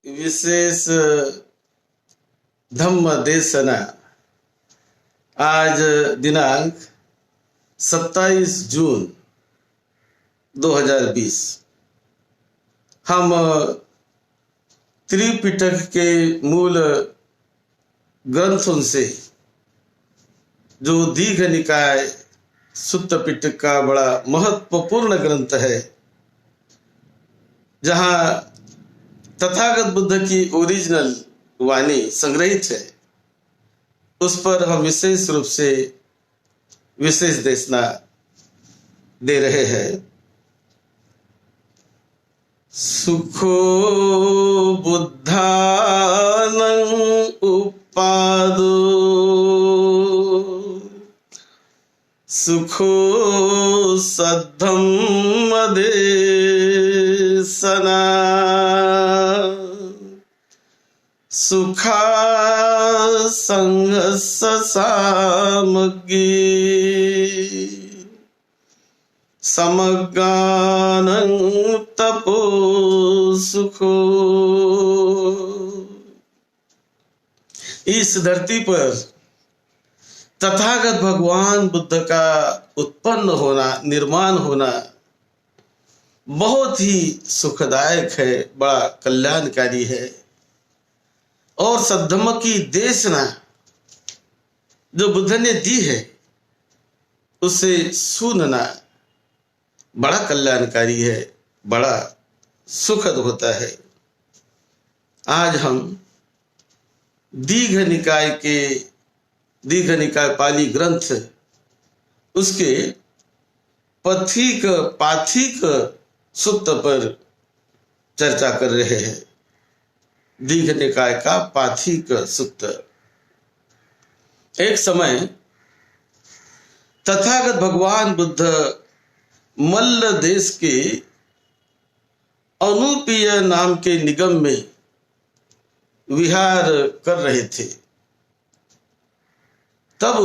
विशेष धम्म देशना आज दिनांक 27 जून 2020 हम त्रिपिटक के मूल ग्रंथों से जो दीघ निकाय सुत्त पिटक का बड़ा महत्वपूर्ण ग्रंथ है, जहाँ तथागत बुद्ध की ओरिजिनल वाणी संग्रहित है, उस पर हम विशेष रूप से विशेष देशना दे रहे हैं। सुखो बुद्धानं उपादो सुखो सद्धम्म देशना सुखा संघस्स सामग्री समगानं तपो सुखो। इस धरती पर तथागत भगवान बुद्ध का उत्पन्न होना, निर्माण होना बहुत ही सुखदायक है, बड़ा कल्याणकारी है। और सद्धम्म की देशना जो बुद्ध ने दी है, उसे सुनना बड़ा कल्याणकारी है, बड़ा सुखद होता है। आज हम दीघ निकाय पाली ग्रंथ उसके पथिक पाथिक सुत्त पर चर्चा कर रहे हैं। दीघ निकाय का पाथिक सुत्त। एक समय तथागत भगवान बुद्ध मल्ल देश के अनुपीय नाम के निगम में विहार कर रहे थे। तब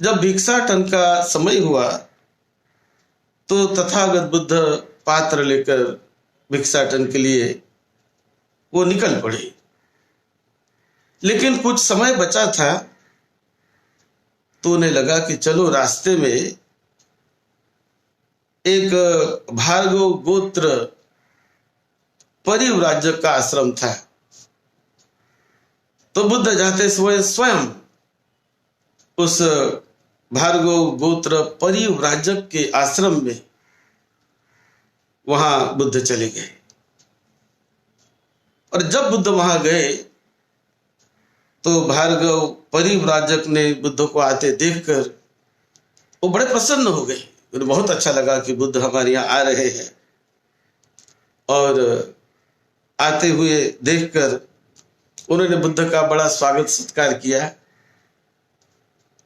जब भिक्षाटन का समय हुआ तो तथागत बुद्ध पात्र लेकर भिक्षाटन के लिए वो निकल पड़े। लेकिन कुछ समय बचा था तो उन्हें लगा कि चलो रास्ते में एक भार्गव गोत्र परिव्राजक का आश्रम था, तो बुद्ध जाते स्वयं उस भार्गव गोत्र परिव्राजक के आश्रम में वहां बुद्ध चले गए। और जब बुद्ध वहां गए तो भार्गव परिव्राजक ने बुद्ध को आते देखकर वो बड़े प्रसन्न हो गए। उन्हें बहुत अच्छा लगा कि बुद्ध हमारे यहाँ आ रहे हैं, और आते हुए देखकर उन्होंने बुद्ध का बड़ा स्वागत सत्कार किया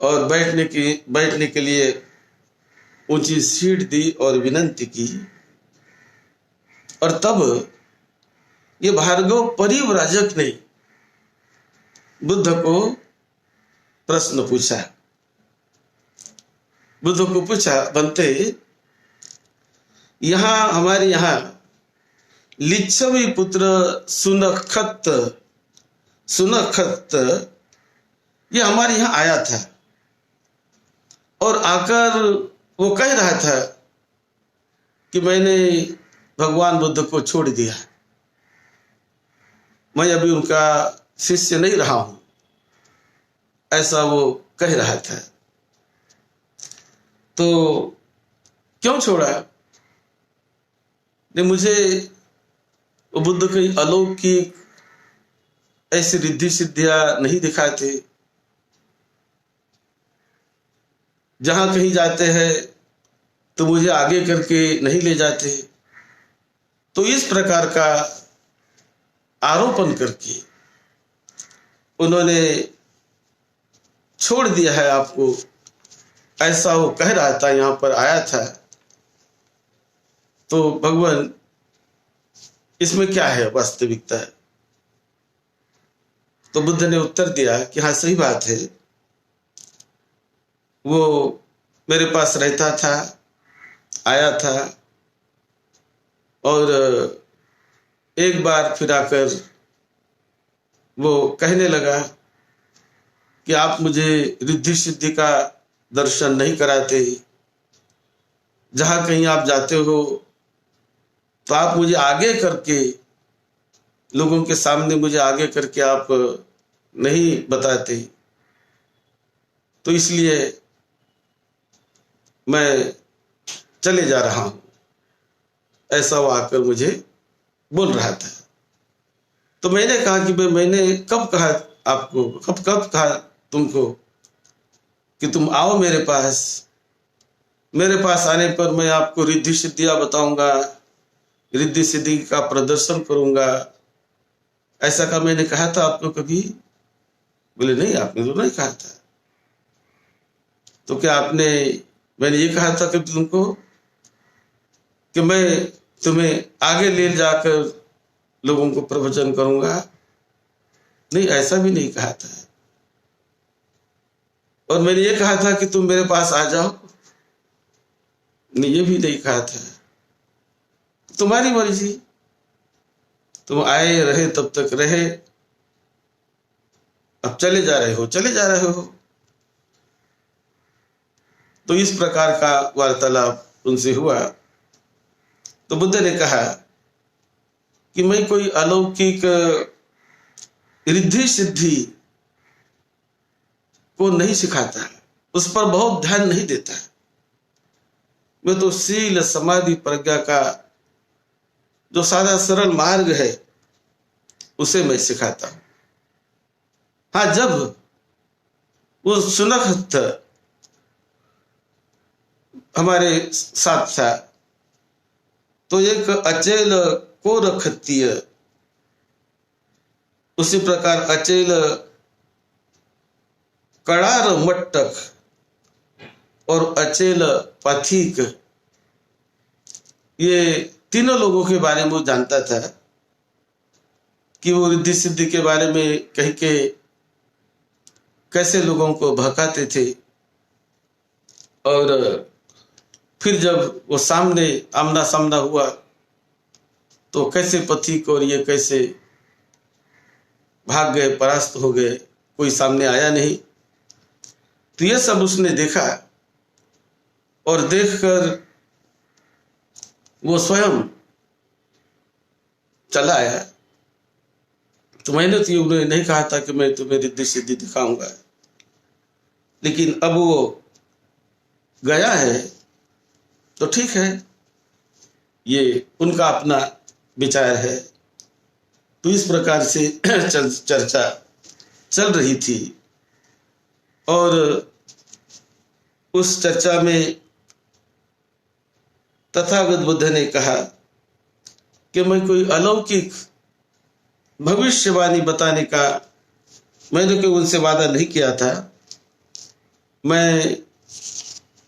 और बैठने के लिए ऊंची सीट दी और विनंती की। और तब ये भार्गव परिव्राजक ने बुद्ध को प्रश्न पूछा। बुद्ध को पूछा, बनते हमारे यहाँ लिच्छवी पुत्र सुनखत ये हमारे यहाँ आया था और आकर वो कह रहा था कि मैंने भगवान बुद्ध को छोड़ दिया, मैं अभी उनका शिष्य नहीं रहा हूं, ऐसा वो कह रहा था। तो क्यों छोड़ा? ने मुझे वो बुद्ध की अलौकिक ऐसी रिद्धि सिद्धियां नहीं दिखाते, जहां कहीं जाते हैं तो मुझे आगे करके नहीं ले जाते। तो इस प्रकार का आरोपण करके उन्होंने छोड़ दिया है आपको, ऐसा वो कह रहा था, यहां पर आया था। तो भगवान, इसमें क्या है वास्तविकता? तो बुद्ध ने उत्तर दिया कि हाँ, सही बात है, वो मेरे पास रहता था, आया था और एक बार फिर आकर वो कहने लगा कि आप मुझे रिद्धि सिद्धि का दर्शन नहीं कराते, जहां कहीं आप जाते हो तो आप मुझे आगे करके, लोगों के सामने मुझे आगे करके आप नहीं बताते, तो इसलिए मैं चले जा रहा हूं। ऐसा वो आकर मुझे बोल रहा था। तो मैंने कहा कि मैंने कब कहा आपको, कब कब कहा तुमको कि तुम आओ मेरे पास। मेरे पास आने पर मैं आपको रिद्धि सिद्धियां बताऊंगा, रिद्धि सिद्धि का प्रदर्शन करूंगा। ऐसा का मैंने कहा था आपको कभी? बोले नहीं, आपने तो नहीं कहा था। तो क्या आपने, मैंने ये कहा था कि तुमको कि मैं तुम्हें आगे ले जाकर लोगों को प्रवचन करूंगा? नहीं, ऐसा भी नहीं कहा था। और मैंने ये कहा था कि तुम मेरे पास आ जाओ? नहीं, ये भी नहीं कहा था। तुम्हारी मर्जी, तुम आए रहे तब तक रहे, अब चले जा रहे हो, चले जा रहे हो। तो इस प्रकार का वार्तालाप उनसे हुआ। तो बुद्ध ने कहा कि मैं कोई अलौकिक रिद्धि सिद्धि को नहीं सिखाता, उस पर बहुत ध्यान नहीं देता। मैं तो शील समाधि प्रज्ञा का जो सादा सरल मार्ग है उसे मैं सिखाता हूं। हाँ, जब वो सुनखत हमारे साथ था तो एक अचेल को रखतीय, उसी प्रकार अचेल कड़ार मट्टक और अचेल पथिक, ये तीनों लोगों के बारे में वो जानता था कि वो रिद्धि सिद्धि के बारे में कह के कैसे लोगों को भड़काते थे। और फिर जब वो सामने आमना सामना हुआ तो कैसे पथिक और ये कैसे भाग गए, परास्त हो गए, कोई सामने आया नहीं। तो ये सब उसने देखा और देखकर वो स्वयं चला आया। तो मैंने तो ये नहीं कहा था कि मैं तुम्हें रिद्धि सिद्धि दिखाऊंगा, लेकिन अब वो गया है तो ठीक है, ये उनका अपना विचार है। तो इस प्रकार से चर्चा चल रही थी। और उस चर्चा में तथागत बुद्ध ने कहा कि मैं कोई अलौकिक भविष्यवाणी बताने का मैंने कोई उनसे वादा नहीं किया था। मैं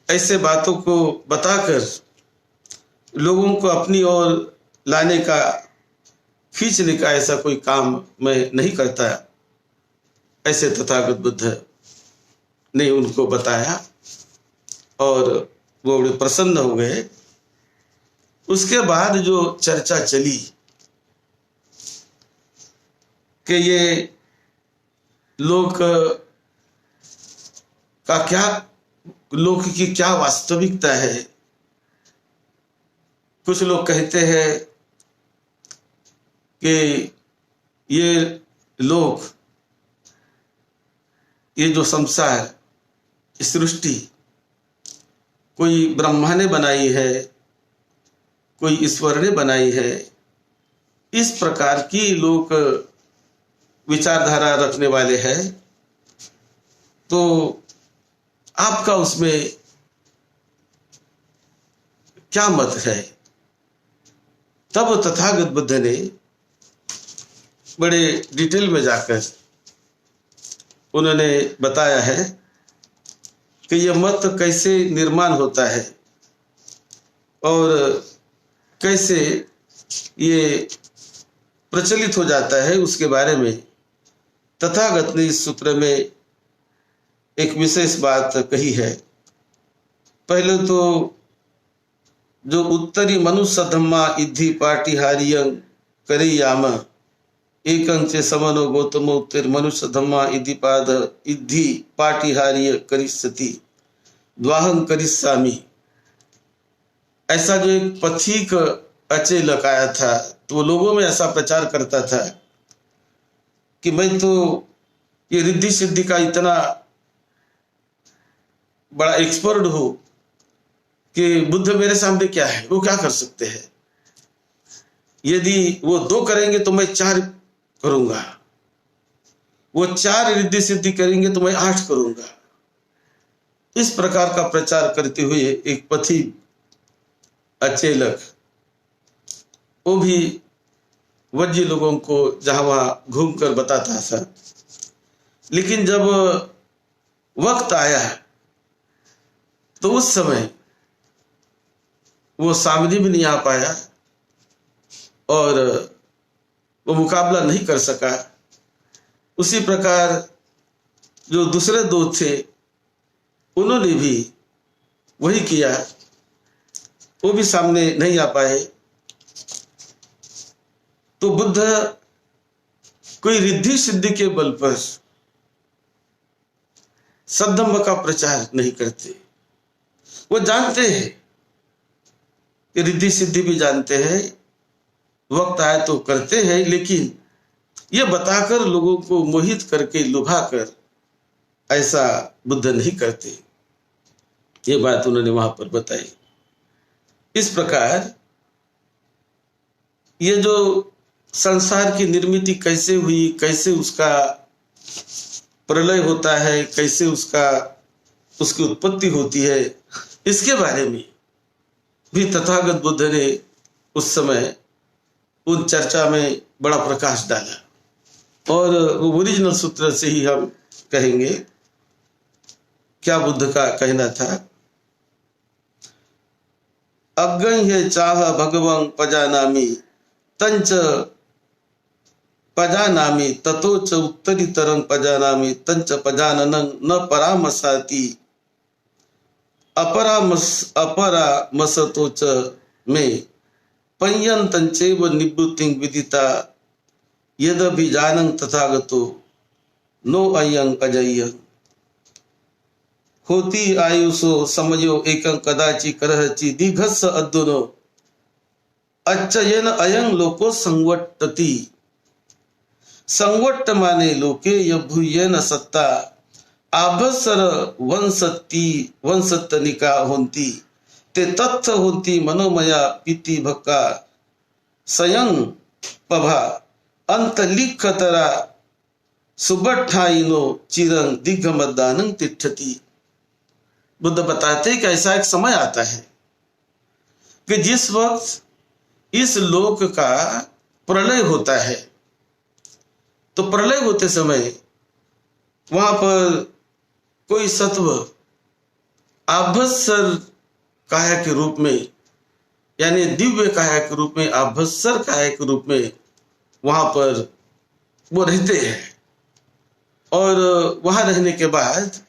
ऐसे बातों को बताकर लोगों को अपनी ओर लाने का, खींचने का ऐसा कोई काम मैं नहीं करता। ऐसे तथागत बुद्ध ने उनको बताया और वो बड़े प्रसन्न हो गए। उसके बाद जो चर्चा चली कि ये लोक का क्या, लोक की क्या वास्तविकता है। कुछ लोग कहते हैं कि ये लोक, ये जो संसार, सृष्टि कोई ब्रह्मा ने बनाई है, कोई ईश्वर ने बनाई है। इस प्रकार की लोग विचारधारा रखने वाले हैं। तो आपका उसमें क्या मत है? तब तथागत बुद्ध ने बड़े डिटेल में जाकर उन्होंने बताया है कि यह मत कैसे निर्माण होता है और कैसे ये प्रचलित हो जाता है, उसके बारे में तथागत ने इस सूत्र में एक विशेष बात कही है। पहले तो जो उत्तरी मनुष्य धम्मा इद्धि पाटिहारियं करियाम एकं चे समनो गौतमो मनुष्य धम्मा इद्धि पाटिहार्य करिष्यति द्वाहं करिष्यामि। ऐसा जो एक पथिक अचेलक आया था तो वो लोगों में ऐसा प्रचार करता था कि मैं तो ये रिद्धि सिद्धि का इतना बड़ा एक्सपर्ट हूं कि बुद्ध मेरे सामने क्या है, वो क्या कर सकते हैं। यदि वो 2 करेंगे तो मैं 4 करूंगा, वो 4 रिद्धि सिद्धि करेंगे तो मैं 8 करूंगा। इस प्रकार का प्रचार करते हुए एक पथी अचेलक वो भी वज्जी लोगों को जहां वहां घूमकर बताता था। लेकिन जब वक्त आया तो उस समय वो सामने भी नहीं आ पाया और वो मुकाबला नहीं कर सका। उसी प्रकार जो दूसरे 2 थे उन्होंने भी वही किया, वो भी सामने नहीं आ पाए। तो बुद्ध कोई रिद्धि सिद्धि के बल पर सद्धम्म का प्रचार नहीं करते। वो जानते हैं कि रिद्धि सिद्धि भी जानते हैं, वक्त आए तो करते हैं, लेकिन ये बताकर लोगों को मोहित करके लुभाकर ऐसा बुद्ध नहीं करते। ये बात उन्होंने वहां पर बताई। इस प्रकार ये जो संसार की निर्मिति कैसे हुई, कैसे उसका प्रलय होता है, कैसे उसकी उत्पत्ति होती है, इसके बारे में भी तथागत बुद्ध ने उस समय उन चर्चा में बड़ा प्रकाश डाला। और वो ओरिजिनल सूत्र से ही हम कहेंगे क्या बुद्ध का कहना था। अज्ञ चाह भगवं पजानामि तंच पजानामि ततो च उत्तरीतरं पजानामि तंच पजाननं न परामसाति अपरामसतो च मे पय्यन्तंचैव निवृत्तिं विदिता यदभिजानं तथागतो नो अयं अजय्य होती आयुषो समयो एकं कदाचि करहचि दीघस्स अद्दुनो अच्छयन अयं लोको संवट्टति। संवट्ट माने लोके यभूयन सत्ता आभस्सर वंशत्तनिका होन्ति ते तत्थ होन्ति मनोमया पीति भक्का स्वयं पभा अंतलिखतरा सुबठाइनो चिरं दिग्गमदानं तिष्ठति। बुद्ध बताते कि ऐसा एक समय आता है कि जिस वक्त इस लोक का प्रलय होता है, तो प्रलय होते समय वहां पर कोई सत्व आभस्सर काया के रूप में, यानी दिव्य काया के रूप में, आभस्सर काया के रूप में वहां पर वो रहते हैं। और वहां रहने के बाद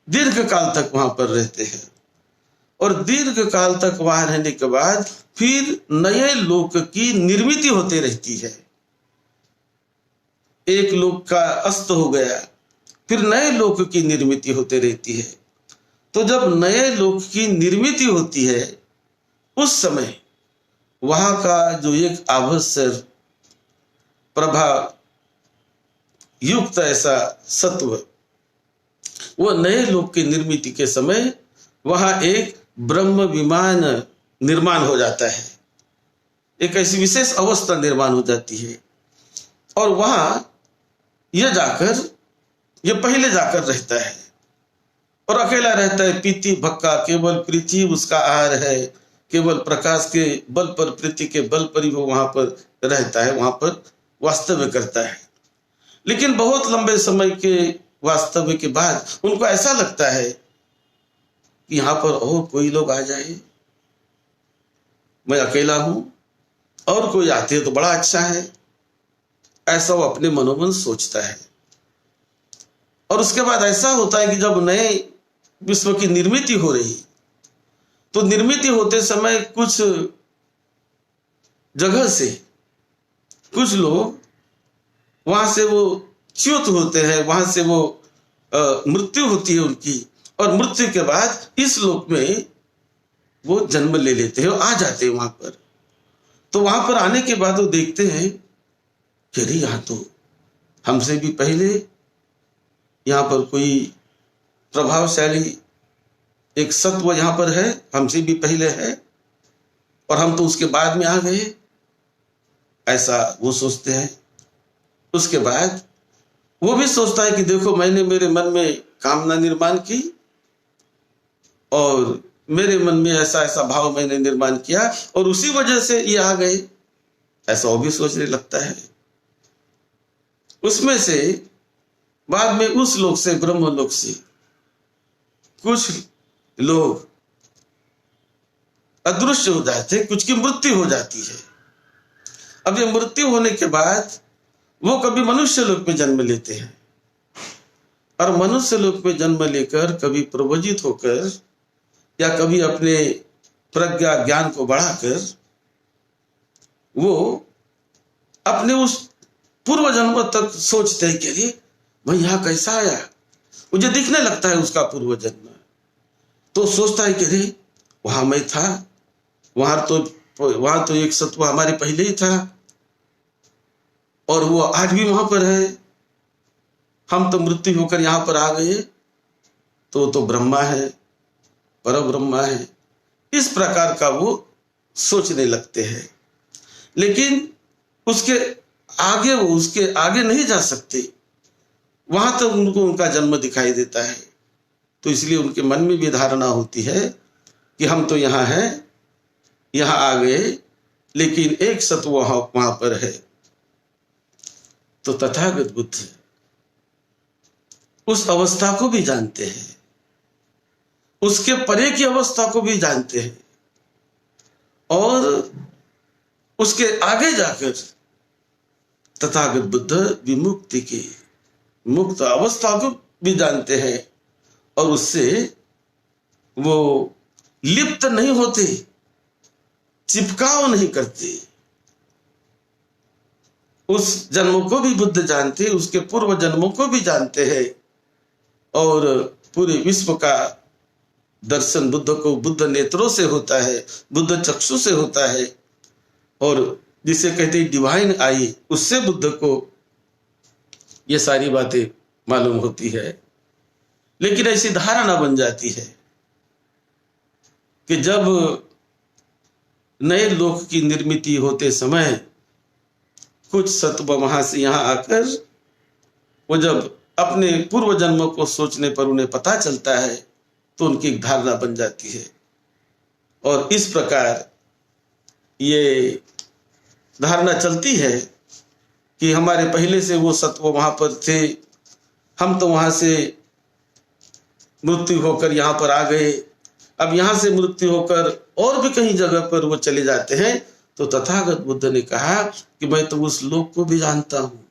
दीर्घ काल तक वहां पर रहते हैं। और दीर्घ काल तक वहां रहने के बाद फिर नए लोक की निर्मित होती रहती है। एक लोक का अस्त हो गया, फिर नए लोक की निर्मित होती रहती है। तो जब नए लोक की निर्मित होती है, उस समय वहां का जो एक आभस्सर प्रभा युक्त ऐसा सत्व, वो नए लोक की निर्मित के समय वहां एक ब्रह्म विमान निर्माण हो जाता है। एक ऐसी विशेष अवस्था निर्माण हो जाती है और वहां ये पहले जाकर रहता है और अकेला रहता है। पीति भक्का, केवल पृथ्वी उसका आहार है, केवल प्रकाश के बल पर, पृथ्वी के बल पर ही वो वहां पर रहता है, वहां पर वास्तव्य करता है। लेकिन बहुत लंबे समय के वास्तव्य के बाद उनको ऐसा लगता है कि यहां पर और कोई लोग आ जाए, मैं अकेला हूं, और कोई आते तो बड़ा अच्छा है, ऐसा वो अपने मनोमन सोचता है। और उसके बाद ऐसा होता है कि जब नए विश्व की निर्मित हो रही, तो निर्मित होते समय कुछ जगह से कुछ लोग वहां से वो च्युत होते हैं, वहां से वो मृत्यु होती है उनकी, और मृत्यु के बाद इस लोक में वो जन्म ले लेते हैं और आ जाते हैं वहां पर। तो वहां पर आने के बाद वो देखते हैं कि अरे यहाँ तो हमसे भी पहले यहाँ पर कोई प्रभावशाली एक सत्व यहाँ पर है, हमसे भी पहले है, और हम तो उसके बाद में आ गए, ऐसा वो सोचते हैं। उसके बाद वो भी सोचता है कि देखो मैंने मेरे मन में कामना निर्माण की और मेरे मन में ऐसा ऐसा भाव मैंने निर्माण किया और उसी वजह से ये आ गए, ऐसा वो भी सोचने लगता है। उसमें से बाद में उस लोक से, ब्रह्म लोक से कुछ लोग अदृश्य हो जाते, कुछ की मृत्यु हो जाती है। अब ये मृत्यु होने के बाद वो कभी मनुष्य लोक में जन्म लेते हैं और मनुष्य लोक में जन्म लेकर कभी प्रवजित होकर या कभी अपने प्रज्ञा ज्ञान को बढ़ाकर वो अपने उस पूर्व जन्म तक सोचते हैं कि अरे मैं यहां कैसा आया, मुझे दिखने लगता है उसका पूर्व जन्म। तो सोचता है कि अरे वहां मैं था, वहां तो एक सत्व हमारे पहले ही था और वो आज भी वहां पर है, हम तो मृत्यु होकर यहां पर आ गए, तो ब्रह्मा है, पर ब्रह्मा है। इस प्रकार का वो सोचने लगते हैं, लेकिन उसके आगे नहीं जा सकते, वहां तक उनको उनका जन्म दिखाई देता है। तो इसलिए उनके मन में भी धारणा होती है कि हम तो यहाँ हैं, यहाँ आ गए, लेकिन एक सत्व वहां पर है। तो तथागत बुद्ध उस अवस्था को भी जानते हैं, उसके परे की अवस्था को भी जानते हैं और उसके आगे जाकर तथागत बुद्ध विमुक्ति की मुक्त अवस्था को भी जानते हैं और उससे वो लिप्त नहीं होते, चिपकाव नहीं करते। उस जन्मों को भी बुद्ध जानते, उसके पूर्व जन्मों को भी जानते हैं और पूरे विश्व का दर्शन बुद्ध को बुद्ध नेत्रों से होता है, बुद्ध चक्षु से होता है और जिसे कहते हैं डिवाइन आई, उससे बुद्ध को ये सारी बातें मालूम होती है। लेकिन ऐसी धारणा बन जाती है कि जब नए लोक की निर्मिति होते समय कुछ सत्व वहां से यहां आकर वो जब अपने पूर्व जन्म को सोचने पर उन्हें पता चलता है तो उनकी एक धारणा बन जाती है और इस प्रकार ये धारणा चलती है कि हमारे पहले से वो सत्व वहां पर थे, हम तो वहां से मृत्यु होकर यहाँ पर आ गए, अब यहाँ से मृत्यु होकर और भी कहीं जगह पर वो चले जाते हैं। तो तथागत बुद्ध ने कहा कि मैं तो उस लोक को भी जानता हूँ,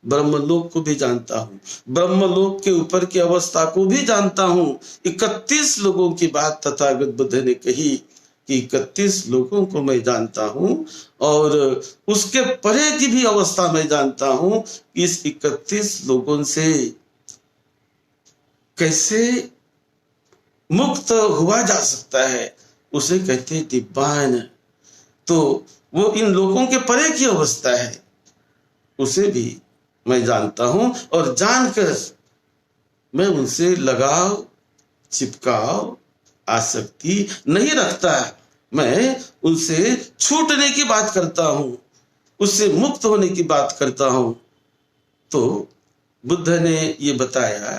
ब्रह्मलोक को भी जानता हूँ, ब्रह्मलोक के ऊपर की अवस्था को भी जानता हूँ। 31 लोगों की बात तथागत बुद्ध ने कही कि 31 लोगों को मैं जानता हूँ और उसके परे की भी अवस्था मैं जानता हूँ। इस 31 लोगों से कैसे मुक्त हुआ जा सकता है, उसे कहते हैं दिव्यान। तो वो इन लोगों के परे की अवस्था है, उसे भी मैं जानता हूं और जानकर मैं उनसे लगाव, चिपकाव, आसक्ति नहीं रखता। मैं उनसे छूटने की बात करता हूं, उससे मुक्त होने की बात करता हूं। तो बुद्ध ने ये बताया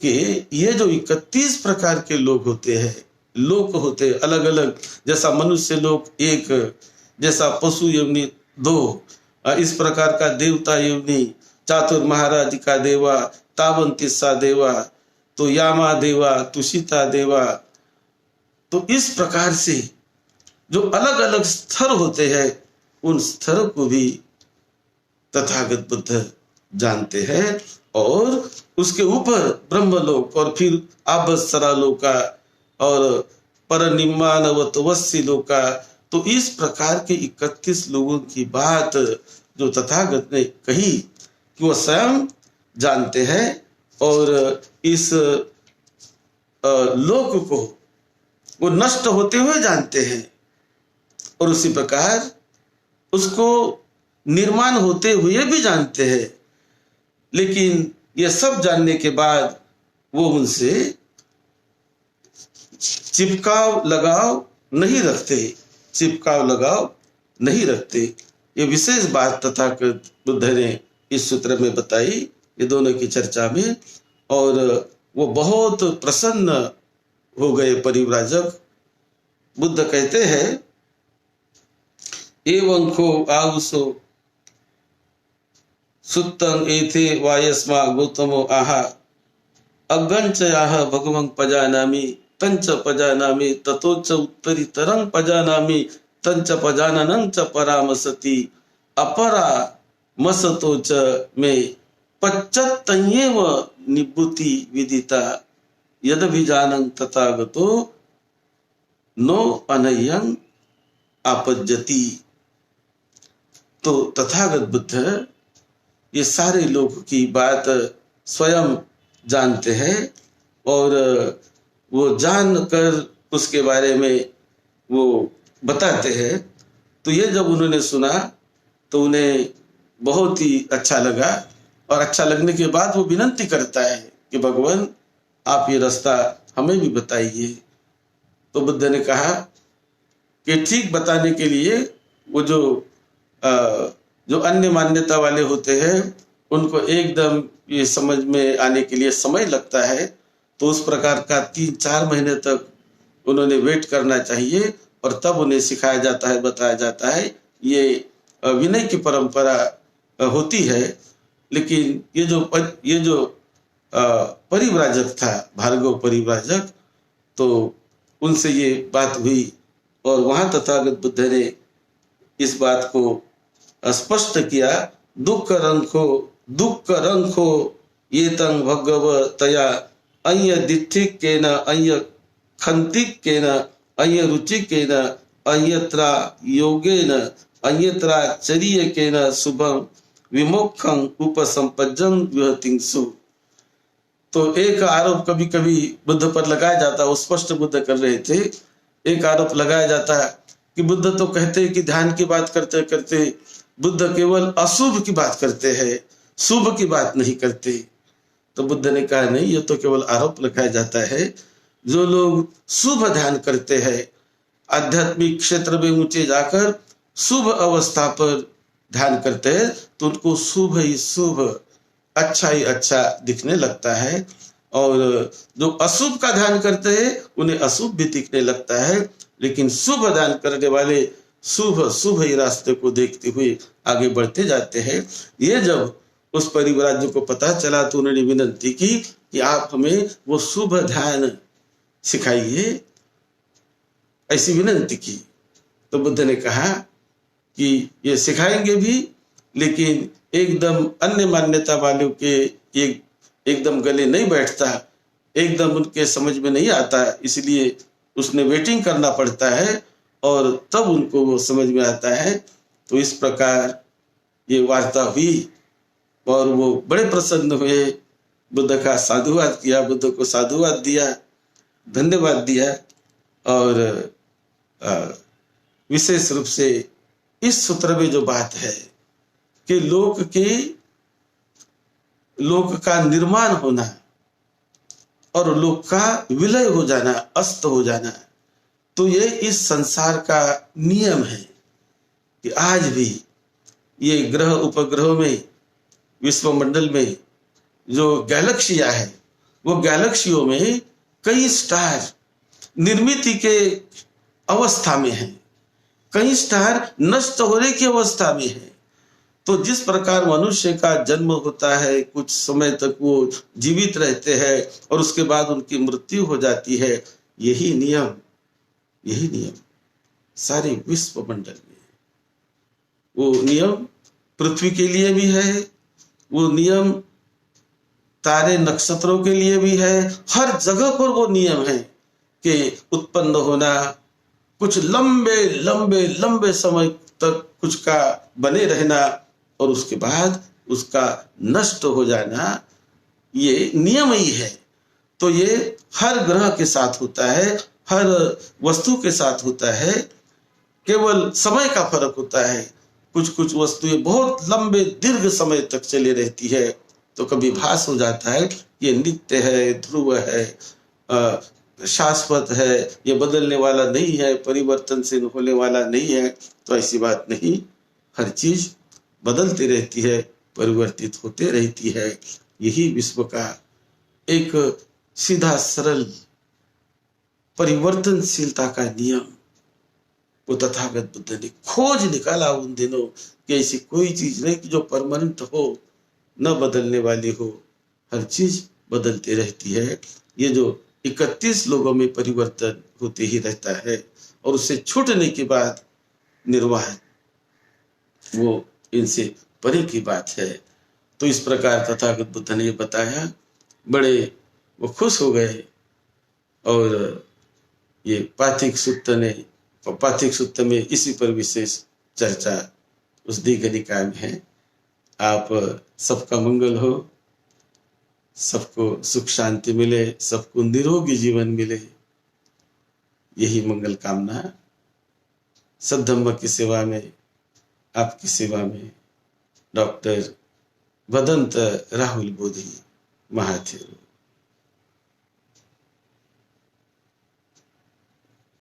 कि ये जो 31 प्रकार के लोग होते हैं, लोक होते अलग अलग, जैसा मनुष्य लोक एक, जैसा पशु योनि 2, इस प्रकार का देवता योनि, चातुर महाराज का देवा, तावंतिस्सा देवा, तो यामा देवा, तुषिता देवा। तो इस प्रकार से जो अलग अलग स्तर होते हैं उन स्तर को भी तथागत बुद्ध जानते हैं और उसके ऊपर ब्रह्मलोक और फिर आभस्सरा लोका और परनिम्मानवतवस्सी लोका। तो इस प्रकार के 31 लोगों की बात जो तथागत ने कही कि वो स्वयं जानते हैं और इस लोक को वो नष्ट होते हुए जानते हैं और उसी प्रकार उसको निर्माण होते हुए भी जानते हैं, लेकिन ये सब जानने के बाद वो उनसे चिपकाव लगाव नहीं रखते, चिपकाव लगाव नहीं रखते। ये विशेष बात तथागत बुद्ध ने इस सूत्र में बताई, ये दोनों की चर्चा में, और वो बहुत प्रसन्न हो गए परिव्राजक। बुद्ध कहते हैं एवं खो आउसो सुत्तं एथे वायस्मा गौतमो आहा अगंच आह भगवं पजानामि तंच पजानामि ततोच उत्तरीतरं पजानामि तंच पजाननं च परामसति अपरा मसतो च मे पच्चत्तयेव निभूति विदिता यदभिजानं तथागतो नो अनयं आपज्जति। तो तथागत बुद्ध ये सारे लोग की बात स्वयं जानते हैं और वो जान कर उसके बारे में वो बताते हैं। तो ये जब उन्होंने सुना तो उन्हें बहुत ही अच्छा लगा और अच्छा लगने के बाद वो विनती करता है कि भगवान आप ये रास्ता हमें भी बताइए। तो बुद्ध ने कहा कि ठीक बताने के लिए वो जो अन्य मान्यता वाले होते हैं उनको एकदम ये समझ में आने के लिए समय लगता है, तो उस प्रकार का 3-4 महीने तक उन्होंने वेट करना चाहिए और तब उन्हें सिखाया जाता है, बताया जाता है। ये विनय की परंपरा होती है। लेकिन ये जो परिव्राजक था, भार्गव परिव्राजक, तो उनसे ये बात हुई और वहां तथागत बुद्ध ने इस बात को स्पष्ट किया। दुख रंखो ये तंग भगवतया अय्य दिठिक के न अय्य खंतिक के न अय्य रुचि के न अय्यत्रा योगे न अय्यत्रा चर्य के न शुभम विमोक्षं उपसंपज्जं विहतिंसु। तो एक आरोप कभी कभी बुद्ध पर लगाया जाता, वो स्पष्ट बुद्ध कर रहे थे। एक आरोप लगाया जाता कि बुद्ध तो कहते हैं कि ध्यान की बात करते करते बुद्ध केवल अशुभ की बात करते हैं, शुभ की बात नहीं करते। तो बुद्ध ने कहा नहीं, ये तो केवल आरोप लगाया जाता है। जो लोग शुभ ध्यान करते हैं, आध्यात्मिक क्षेत्र में ऊंचे जाकर शुभ अवस्था पर ध्यान करते हैं, तो उनको शुभ ही शुभ, अच्छा ही अच्छा दिखने लगता है, और जो अशुभ का ध्यान करते हैं उन्हें अशुभ भी दिखने लगता है। लेकिन शुभ ध्यान करने वाले शुभ शुभ ही रास्ते को देखते हुए आगे बढ़ते जाते हैं। ये जब उस परिव्राजक को पता चला तो उन्होंने विनती की कि आप हमें वो शुभ ध्यान सिखाइए, ऐसी विनती की। तो बुद्ध ने कहा कि ये सिखाएंगे भी, लेकिन एकदम अन्य मान्यता वालों के एकदम गले नहीं बैठता, एकदम उनके समझ में नहीं आता, इसलिए उसने वेटिंग करना पड़ता है और तब उनको वो समझ में आता है। तो इस प्रकार ये वार्ता हुई और वो बड़े प्रसन्न हुए, बुद्ध का साधुवाद किया, बुद्ध को साधुवाद दिया, धन्यवाद दिया। और विशेष रूप से इस सूत्र में जो बात है कि लोक का निर्माण होना और लोक का विलय हो जाना, अस्त हो जाना, तो ये इस संसार का नियम है कि आज भी ये ग्रह उपग्रहों में, विश्वमंडल में जो गैलेक्सियां है, वो गैलेक्सियों में कई स्टार निर्मित के अवस्था में है, कई स्टार नष्ट होने की अवस्था में है। तो जिस प्रकार मनुष्य का जन्म होता है, कुछ समय तक वो जीवित रहते हैं और उसके बाद उनकी मृत्यु हो जाती है, यही नियम सारे विश्व मंडल में, वो नियम पृथ्वी के लिए भी है, वो नियम तारे नक्षत्रों के लिए भी है, हर जगह पर वो नियम है कि उत्पन्न होना, कुछ लंबे लंबे लंबे समय तक कुछ का बने रहना, और उसके बाद उसका नष्ट हो जाना, ये नियम ही है। तो ये हर ग्रह के साथ होता है, हर वस्तु के साथ होता है, केवल समय का फर्क होता है। कुछ कुछ वस्तुएं बहुत लंबे दीर्घ समय तक चली रहती है, तो कभी भास हो जाता है ये नित्य है, ध्रुव है, शाश्वत है, ये बदलने वाला नहीं है, परिवर्तनशील होने वाला नहीं है। तो ऐसी बात नहीं, हर चीज बदलती रहती है, परिवर्तित होते रहती है। यही विश्व का एक सीधा सरल परिवर्तनशीलता का नियम वो तथागत बुद्ध ने खोज निकाला उन दिनों कि ऐसी कोई चीज नहीं कि जो परमानेंट हो, न बदलने वाली हो। हर चीज बदलती रहती है। ये जो 31 लोगों में परिवर्तन होते ही रहता है और उससे छूटने के बाद निर्वाह, वो इनसे परे की बात है। तो इस प्रकार तथागत बुद्ध ने बताया, बड़े वो खुश हो गए। और ये पाथिक सुत्त ने, पाथिक सुत्त में इसी पर विशेष चर्चा उस दीर्घ निकाय में है। आप सबका मंगल हो, सबको सुख शांति मिले, सबको निरोगी जीवन मिले, यही मंगल कामना सद्धम्म की सेवा में, आपकी सेवा में डॉक्टर भदंत राहुल बोधी महाथेरो।